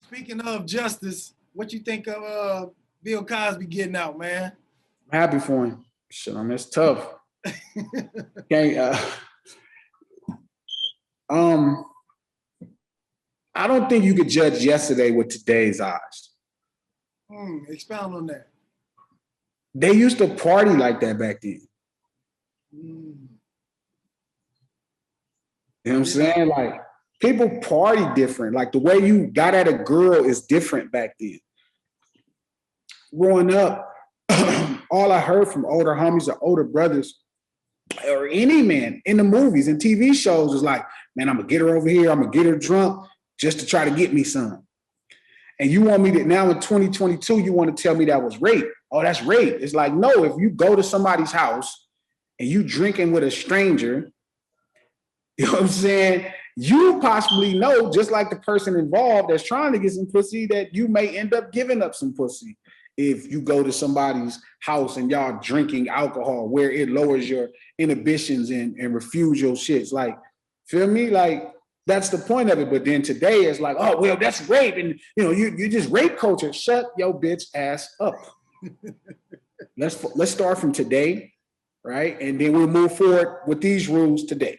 Speaking of justice, what you think of Bill Cosby getting out, man? I'm happy for him. Shit, I mean, it's tough. Can't, I don't think you could judge yesterday with today's eyes. Expound on that. They used to party like that back then. You know what I'm saying? Like, people party different. Like, the way you got at a girl is different back then. Growing up, all I heard from older homies or older brothers or any man in the movies and TV shows is like, man, I'm going to get her over here. I'm going to get her drunk just to try to get me some. And you want me to, now in 2022, you want to tell me that was rape. Oh, that's rape. It's like, no, if you go to somebody's house and you drinking with a stranger, you know what I'm saying? You possibly know, just like the person involved that's trying to get some pussy, that you may end up giving up some pussy if you go to somebody's house and y'all drinking alcohol where it lowers your inhibitions and refuse your shits. Like, feel me? Like, that's the point of it. But then today it's like, oh, well, that's rape. And, you know, you just rape culture. Shut your bitch ass up. Let's start from today, right? And then we'll move forward with these rules today.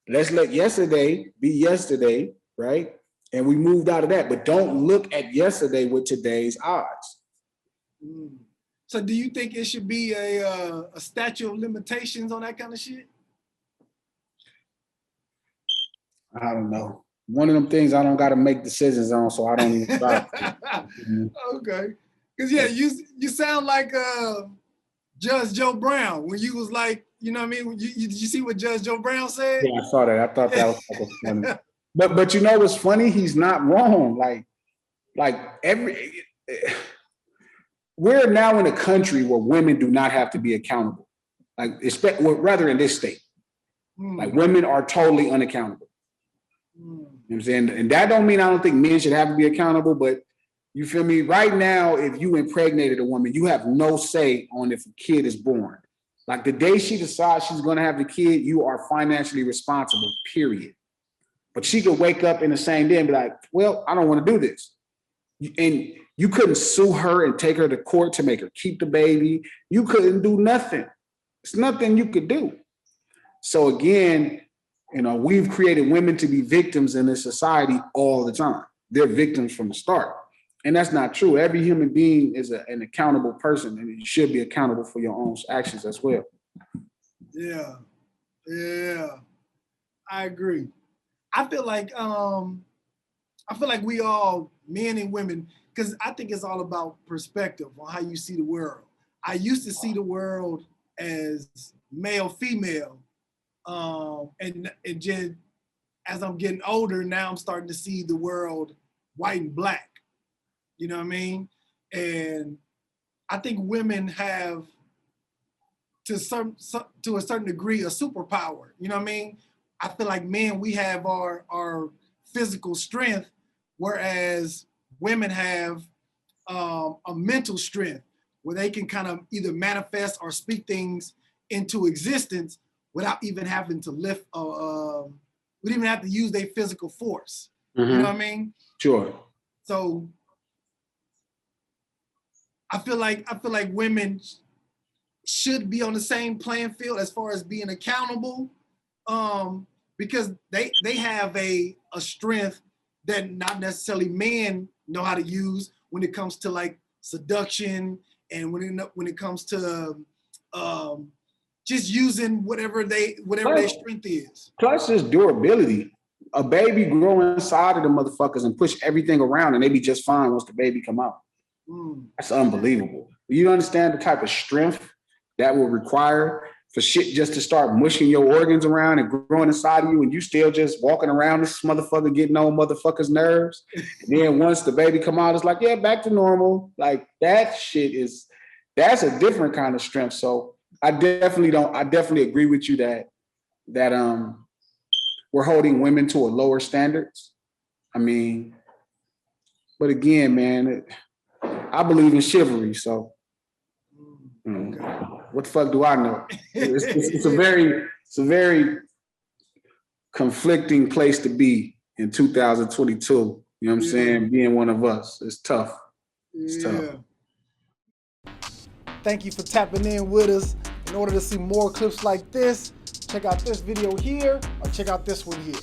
Let's let yesterday be yesterday, right? And we moved out of that. But don't look at yesterday with today's eyes. So do you think it should be a statute of limitations on that kind of shit? I don't know. One of them things I don't got to make decisions on, so I don't even try. Okay. Because, yeah, you sound like Judge Joe Brown when you was like, you know what I mean? Did you see what Judge Joe Brown said? Yeah, I saw that. I thought that was funny. But you know what's funny? He's not wrong. We're now in a country where women do not have to be accountable. Like, rather in this state. Like, women are totally unaccountable. You know what I'm saying? And that don't mean I don't think men should have to be accountable, but you feel me? Right now, if you impregnated a woman, you have no say on if a kid is born. Like, the day she decides she's going to have the kid, you are financially responsible, period. But she could wake up in the same day and be like, well, I don't want to do this. And you couldn't sue her and take her to court to make her keep the baby. You couldn't do nothing. It's nothing you could do. So again, you know, we've created women to be victims in this society all the time. They're victims from the start. And that's not true. Every human being is an accountable person, and you should be accountable for your own actions as well. Yeah. I agree. I feel like we all, men and women, because I think it's all about perspective on how you see the world. I used to see the world as male, female, and just as I'm getting older, now I'm starting to see the world white and black. You know what I mean? And I think women have, to a certain degree, a superpower. You know what I mean? I feel like men, we have our physical strength, whereas women have a mental strength where they can kind of either manifest or speak things into existence without even having to lift, we didn't even have to use their physical force. You know what I mean? Sure. So I feel like women should be on the same playing field as far as being accountable, because they have a strength that not necessarily men know how to use when it comes to like seduction and when it comes to just using whatever their strength is. Plus, just durability. A baby grow inside of the motherfuckers and push everything around, and they be just fine once the baby come out. That's unbelievable. You understand the type of strength that will require for shit just to start mushing your organs around and growing inside of you, and you still just walking around this motherfucker getting on motherfuckers' nerves. And then once the baby come out, it's like, yeah, back to normal. Like, that shit that's a different kind of strength. So I definitely agree with you that we're holding women to a lower standards. I mean, but again, man, I believe in chivalry, so what the fuck do I know? It's a very conflicting place to be in 2022 You know what I'm saying? Being one of us. It's tough. It's tough. Thank you for tapping in with us. In order to see more clips like this, check out this video here or check out this one here.